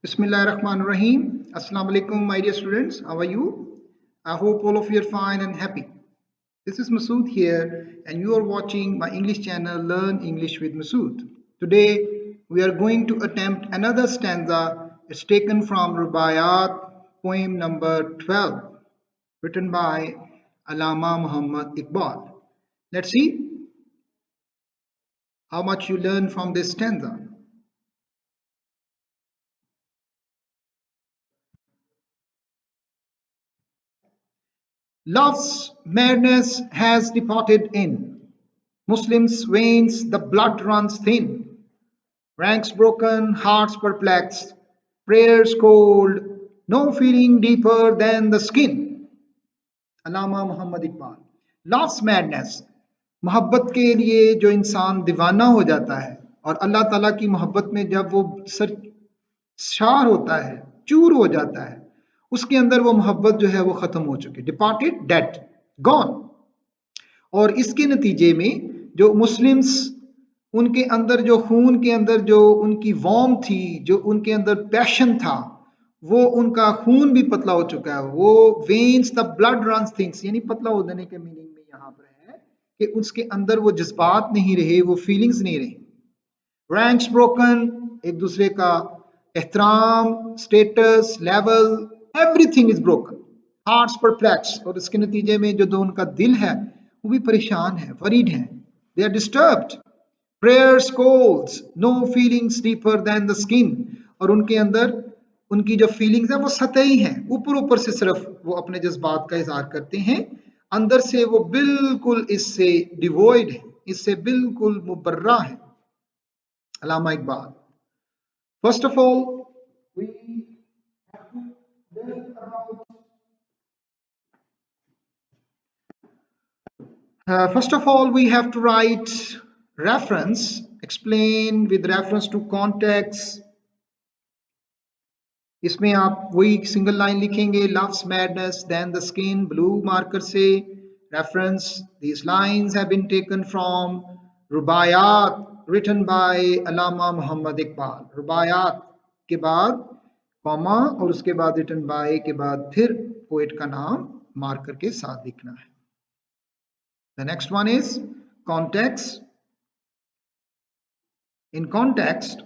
Bismillahirrahmanirrahim. Assalamu alaikum, my dear students. How are you? I hope all of you are fine and happy. This is Masood here, and you are watching my English channel Learn English with Masood. Today, we are going to attempt another stanza. It's taken from Rubaiyat, poem number 12, written by Allama Muhammad Iqbal. Let's see how much you learn from this stanza. Love's madness has departed in Muslims' veins, the blood runs thin, ranks broken, hearts perplexed, prayers cold, no feeling deeper than the skin. Allama Mohammad Iqbal. Loves madness, मोहब्बत के लिए जो इंसान दीवाना हो जाता है और अल्लाह ताला की मोहब्बत में जब वो सरशार होता है, चूर हो जाता है, उसके अंदर वो मोहब्बत जो है वो खत्म हो चुकी, डिपार्टेड, डेड, गॉन. और इसके नतीजे में जो मुस्लिम्स, उनके अंदर जो खून के अंदर जो उनकी वॉर्म थी, जो उनके अंदर पैशन था, वो उनका खून भी पतला हो चुका है. वो veins the blood runs things, यानी पतला हो जाने के मीनिंग में यहाँ पर है कि उसके अंदर वो जज्बात नहीं रहे, वो फीलिंग्स नहीं रही. रैंक्स ब्रोकन, एक दूसरे का एहतराम, status, level, everything is broken. Hearts perplex, और इसके नतीजे में जो उनका दिल है वो भी परेशान है, वरीड है. They are disturbed. Prayers calls, no feelings deeper than the skin, और उनके अंदर उनकी जो फीलिंग्स है वो सतही हैं, ऊपर ऊपर से सिर्फ वो अपने जज्बात का इजहार करते हैं, अंदर से वो बिल्कुल इससे डिवॉइड है, इससे बिल्कुल मुबर्रा है. Allama Iqbal. First of all we have to learn about first of all we have to write reference, explain with reference to context. इसमें आप वही सिंगल लाइन लिखेंगे, loves madness then the skin, blue marker से. Reference, these lines have been taken from Rubaiyat written by Allama Mohammad Iqbal. Rubaiyat के बाद comma और उसके बाद रिटन बाय के बाद फिर पोएट का नाम मार्कर के साथ लिखना है. The next one is context. In context,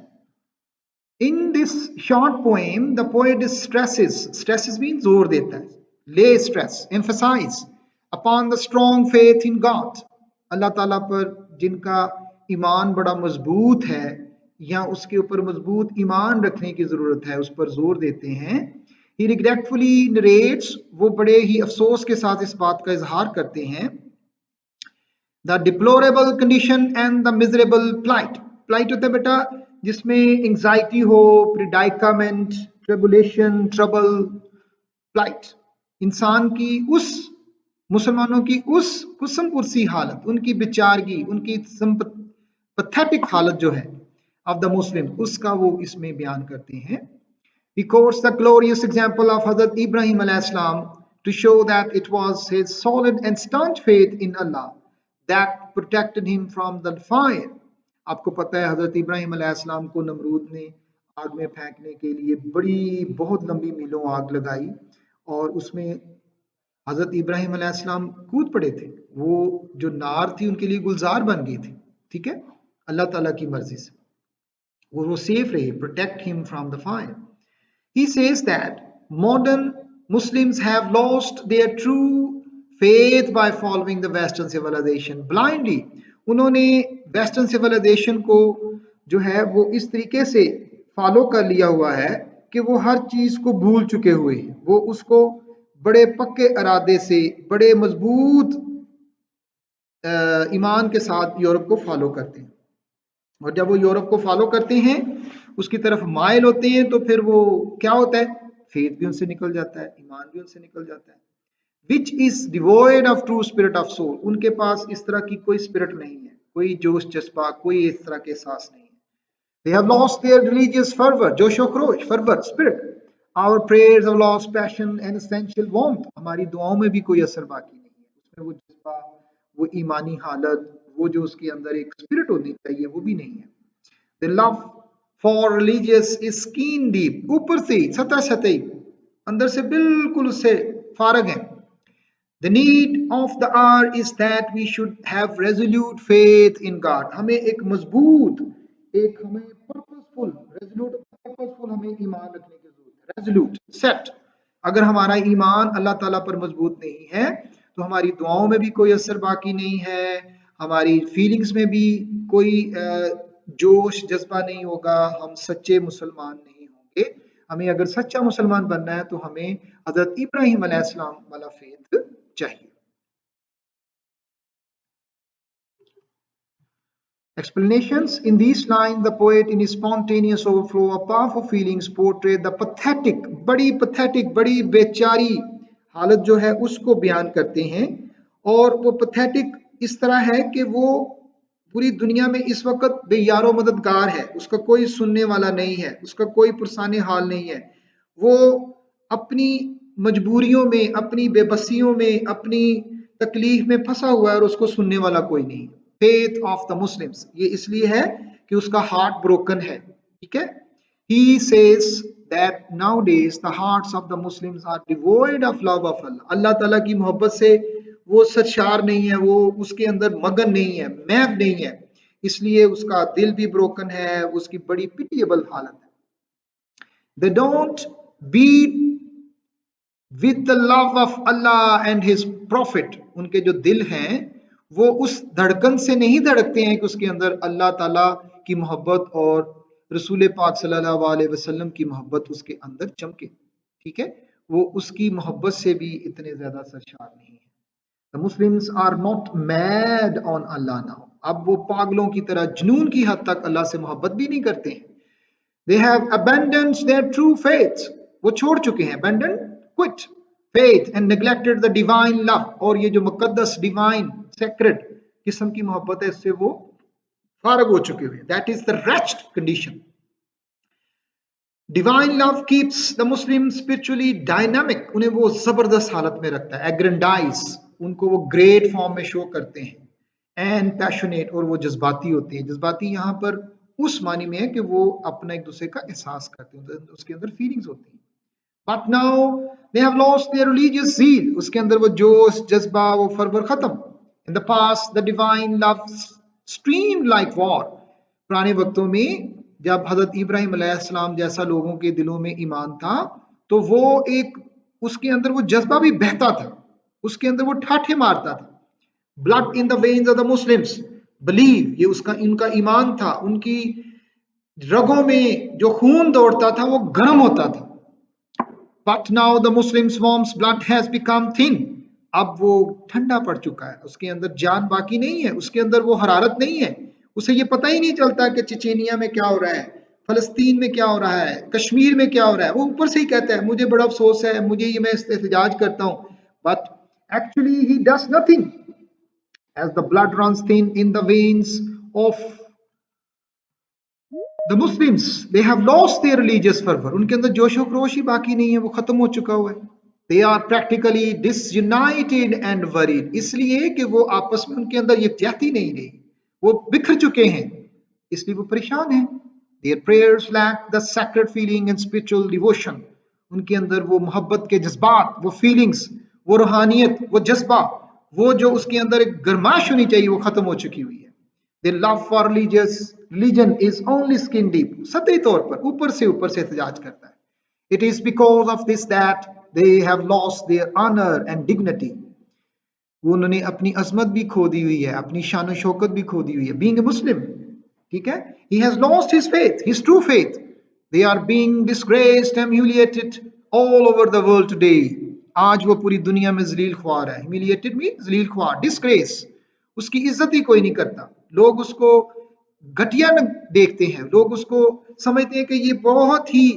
in this short poem the poet stresses means जोर देता है, lay stress, emphasize upon the strong faith in God. अल्लाह ताला पर जिनका ईमान बड़ा मजबूत है या उसके ऊपर मजबूत ईमान रखने की जरूरत है, उस पर जोर देते हैं. he regretfully narrates, वो बड़े ही अफसोस के साथ इस बात का इजहार करते हैं, the deplorable condition and the miserable plight. plight होता है बेटा जिसमें एंजाइटी हो, प्रिडाइकामेंट, ट्रिबुलेशन, ट्रबल. प्लाइट इंसान की उस, मुसलमानों की उस कुसम पुरसी हालत, उनकी बेचारगी, उनकी पथेटिक हालत जो है ऑफ द मुस्लिम, उसका वो इसमें बयान करते हैं. He quotes the glorious example of Hazrat Ibrahim alayhi salam to show that it was his solid and staunch faith in Allah that protected him from the fire. आपको पता है हजरत इब्राहिम अलैहिस्सलाम को नमरूद ने आग में फेंकने के लिए बड़ी बहुत लंबी मीलों आग लगाई और उसमें हजरत इब्राहिम अलैहिस्सलाम कूद पड़े थे. वो जो नार थी उनके लिए गुलजार बन गई थी. ठीक है, अल्लाह ताला की मर्जी से वो सेफ रहे. Protect him from the fire. He says that modern Muslims have lost their true faith by following the Western civilization blindly. उन्होंने वेस्टर्न सिविलाइजेशन को जो है वो इस तरीके से फॉलो कर लिया हुआ है कि वो हर चीज को भूल चुके हुए हैं. वो उसको बड़े पक्के इरादे से, बड़े मजबूत ईमान के साथ यूरोप को फॉलो करते हैं. और जब वो यूरोप को फॉलो करते हैं, उसकी तरफ माइल होते हैं, तो फिर वो क्या होता है, फेथ भी उनसे निकल जाता है, ईमान भी उनसे निकल जाता है. Which is devoid of true spirit of soul. उनके पास इस तरह की कोई स्पिरिट नहीं है, कोई जोश जज्बा, कोई इस तरह के एहसास नहीं है. They have lost their religious fervor, जोश व खरोश, fervor, spirit. Our prayers have lost passion and essential warmth. हमारी दुआओं में भी कोई असर बाकी नहीं है, उसमें वो जज्बा, वो ईमानी हालत, वो जो उसके अंदर एक स्पिरिट होनी चाहिए वो भी नहीं है. They love for religious is skin deep, ऊपर से सतह सतही, अंदर से बिल्कुल उससे फारग है। The need of the hour is that we should have resolute faith in God. हमें एक मजबूत, एक हमें purposeful, resolute, purposeful हमें ईमान रखने की जरूरत है। Resolute, set. अगर हमारा ईमान अल्लाह ताला पर मजबूत नहीं है तो हमारी दुआओं में भी कोई असर बाकी नहीं है, हमारी फीलिंग्स में भी कोई जोश जज्बा नहीं होगा, हम सच्चे मुसलमान नहीं होंगे। हमें अगर सच्चा मुसलमान बनना है तो हमें हजरत इब्राहिम अलैहिस्सलाम वाला फेथ चाहिए। Explanations. In these lines, the poet, in his spontaneous overflow of powerful feelings, portrayed the pathetic, बड़ी बेचारी हालत जो है उसको बयान करते हैं। और वो pathetic इस तरह है कि वो पूरी दुनिया में इस वक्त बेयारो मददगार है, उसका कोई सुनने वाला नहीं है, उसका कोई पुरसाने हाल नहीं है। वो अपनी मजबूरियों में, अपनी बेबसियों में, अपनी तकलीफ में फंसा हुआ है और उसको सुनने वाला कोई नहीं। फेथ ऑफ द मुस्लिम्स, ये इसलिए है कि उसका हार्ट ब्रोकन है, ठीक है। He says that nowadays the hearts of the Muslims are devoid of love of Allah. अल्लाह ताला की मोहब्बत से वो सरशार नहीं है, वो उसके अंदर मगन नहीं है, महव नहीं है, इसलिए उसका दिल भी ब्रोकन है, उसकी बड़ी पिटिएबल हालत है। They don't beat with the love of Allah and His Prophet. उनके जो दिल हैं वो उस धड़कन से नहीं धड़कते हैं कि उसके अंदर अल्लाह ताला की मोहब्बत और रसूल पाक सल्लल्लाहु अलैहि वसल्लम की मोहब्बत उसके अंदर चमके, ठीक है। वो उसकी मोहब्बत से भी इतने ज्यादा सरशार नहीं है। The Muslims are not mad on Allah now. अब वो पागलों की तरह जुनून की हद तक अल्लाह से मोहब्बत भी नहीं करते हैं। They have abandoned their true faith. वो छोड़ चुके हैं, abandoned, quit faith and neglected the divine love. और ये जो मुकद्दस divine sacred किस्म की मोहब्बत है इससे वो फारग हो चुके हुए। That is the wretched condition. Divine love keeps the Muslim spiritually dynamic. उन्हें वो जबरदस्त हालत में रखता है, aggrandize, उनको वो ग्रेट फॉर्म में शो करते हैं, एंड पैशनेट, और वो जज्बाती होते हैं। जज्बाती यहाँ पर उस मानी में है कि वो अपना एक दूसरे का एहसास करते हैं, उसके अंदर फीलिंग्स होती हैं। But now they have lost their religious zeal, उसके अंदर वो जोश जज्बा वो फरवर खत्म। In the past the divine love stream like war, पुराने वक्तों में जब हजरत इब्राहिम अलैहिस्सलाम जैसा लोगों के दिलों में ईमान था तो वो एक उसके अंदर वो जज्बा भी बहता था, उसके अंदर वो ठाठे मारता था। Blood in the veins of the Muslims believe, ये उसका इनका ईमान था, उनकी रगों में जो खून दौड़ता था वो गर्म होता था। But now the Muslims warms blood has become thin, अब वो ठंडा पड़ चुका है, उसके अंदर जान बाकी नहीं है, उसके अंदर वो हरारत नहीं है, उसे ये पता ही नहीं चलता कि चेचेनिया में क्या हो रहा है, फलस्तीन में क्या हो रहा है, कश्मीर में क्या हो रहा है। वो ऊपर से ही कहता है मुझे बड़ा अफसोस है, मुझे ये मैं एहतजाज करता हूँ, but actually he does nothing. As the blood runs thin in the veins of the Muslims, they have lost their religious fervor. उनके अंदर जोशो खरोश ही बाकी नहीं है, वो खत्म हो चुका हुआ है। They are practically disunited and worried, इसलिए कि वो आपस में उनके अंदर यकजहती नहीं रही, वो बिखर चुके हैं, इसलिए वो परेशान हैं। Their prayers lack the sacred feeling and spiritual devotion. उनके अंदर वो मोहब्बत के जज्बात, वो फीलिंग्स, वो रूहानियत, वो जज्बा, वो जो उसके अंदर एक गर्माश होनी चाहिए वो खत्म हो चुकी हुई है। Their love for religion is only skin deep, सतही तौर पर ऊपर से एहतजाज करता है। It is because of this that they have lost their honor and dignity. उन्होंने अपनी अजमत भी खो दी हुई है, अपनी शान शौकत भी खो दी हुई है। Being a Muslim, ठीक है, he has lost his faith, his true faith. They are being disgraced and humiliated all over the world today. आज वो पूरी दुनिया में जलील ख्वार है। Humiliated means जलील ख्वार, disgrace, उसकी इज्जत ही कोई नहीं करता, लोग उसको घटिया देखते हैं, लोग उसको समझते हैं कि ये बहुत ही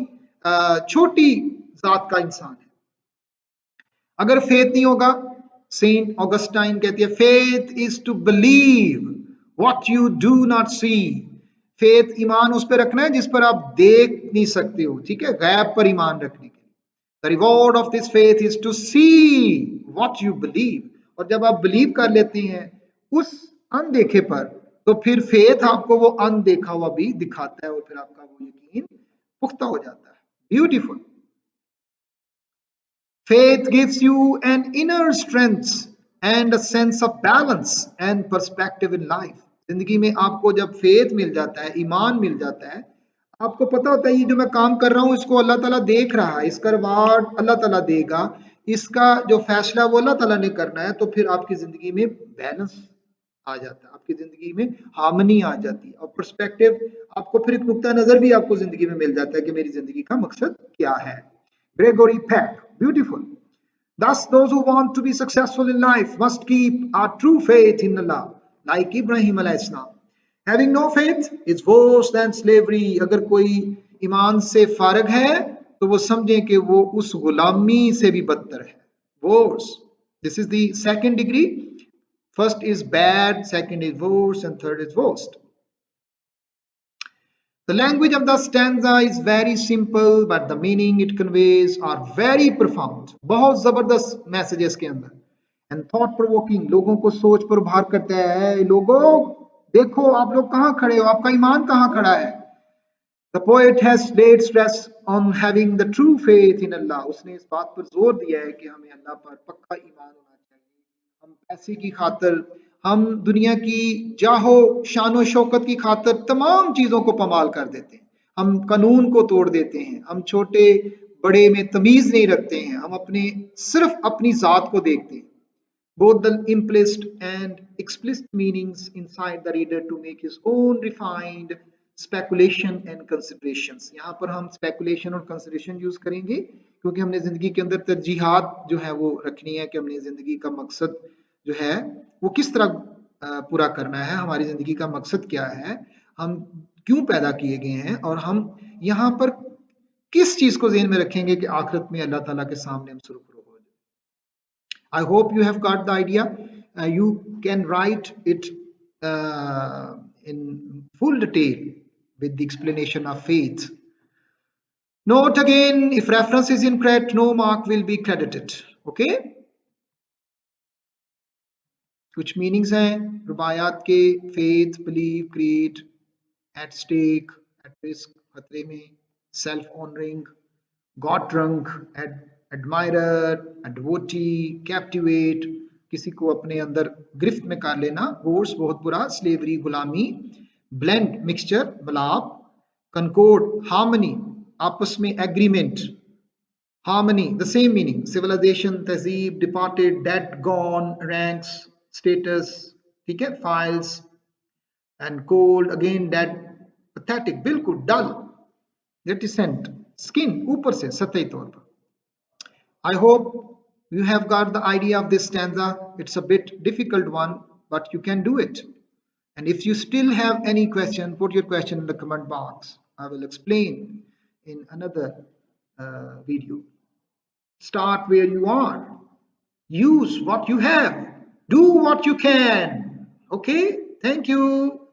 छोटी जात का इंसान है। अगर फेथ नहीं होगा, सेंट ऑगस्टाइन कहती है faith is to believe what you do not see. Faith ईमान उस पर रखना है जिस पर आप देख नहीं सकते हो, ठीक है, गैब पर ईमान रखने के लिए। The reward of this faith is to see what you believe, और जब आप बिलीव कर लेते हैं उस अनदेखे पर, तो फिर फेथ आपको वो अनदेखा हुआ भी दिखाता है और फिर आपका वो यकीन पुख्ता हो जाता है। Beautiful. Faith gives you an inner strength and a sense of balance and perspective in life. जिंदगी में आपको जब फेथ मिल जाता है, ईमान मिल जाता है, आपको पता होता है ये जो मैं काम कर रहा हूँ इसको अल्लाह ताला देख रहा है, इसका रिवार्ड अल्लाह ताला देगा, इसका जो फैसला वो अल्लाह ताला ने करना है, तो फिर आपकी जिंदगी में बैलेंस आ जाता है, आपकी जिंदगी में हार्मनी आ जाती है और पर्सपेक्टिव, आपको फिर एक नुक्ता नजर भी आपको जिंदगी में मिल जाता है कि मेरी जिंदगी का मकसद क्या है। Gregory Peck, beautiful. Thus, those who want to be successful in life must keep a true faith in Allah, like Ibrahim alayhi salam. Having no faith is worse than slavery. अगर कोई ईमान से फारग है तो वो समझे कि वो उस गुलामी से भी बदतर है. Worse. This is the second degree. First is bad, second is worse, and third is worst. The language of the stanza is very simple, but the meaning it conveys are very profound. बहुत जबरदस्त messages के अंदर and thought provoking, लोगों को सोच पर भार करता है। लोगों देखो आप लोग कहाँ खड़े हो, आपका ईमान कहाँ खड़ा है। The poet has laid stress on having the true faith in Allah. उसने इस बात पर जोर दिया है कि हमें अल्लाह पर पक्का ईमान होना चाहिए। हम पैसे की खातिर, हम दुनिया की जाहो शानो शौकत की खातिर तमाम चीजों को पमाल कर देते हैं, हम कानून को तोड़ देते हैं, हम छोटे बड़े में तमीज नहीं रखते हैं, हम अपने सिर्फ अपनी जात को देखते हैं। Both the implicit and explicit meanings inside the reader to make his own refined speculation and considerations. यहाँ पर हम speculation और consideration यूज करेंगे क्योंकि हमने जिंदगी के अंदर तरजीहात जो है वो रखनी है कि हमने जिंदगी का मकसद जो है वो किस तरह पूरा करना है, हमारी जिंदगी का मकसद क्या है, हम क्यों पैदा किए गए हैं और हम यहाँ पर किस चीज को ज़हन में रखेंगे कि आखिरत में अल्लाह ताला के सामने हम सुरखरू हो जाए। I hope you have got the idea. You can write it in full detail with the explanation of faith. Note again, if reference is incorrect, no mark will be credited. Okay? कुछ meanings हैं रुबायात के, faith, belief, creed, at stake, at risk, खतरे में, self-honoring, got drunk, admirer, a devotee, captivate, किसी को अपने अंदर गिरफ्त में कर लेना, फोर्स बहुत बुरा, स्लेवरी गुलामी, ब्लेंड मिक्सचर मिलाप, कंकोर्ड हार्मनी आपस में agreement, harmony the same meaning, civilisation तहजीब, departed dead gone, ranks status, ठीक है, files, and cold again dead, pathetic बिल्कुल डल, रेटिसेंट स्किन ऊपर से सतही तौर पर। I hope you have got the idea of this stanza. It's a bit difficult one, but you can do it. And if you still have any question, put your question in the comment box. I will explain in another video. Start where you are. Use what you have. Do what you can. Okay? Thank you.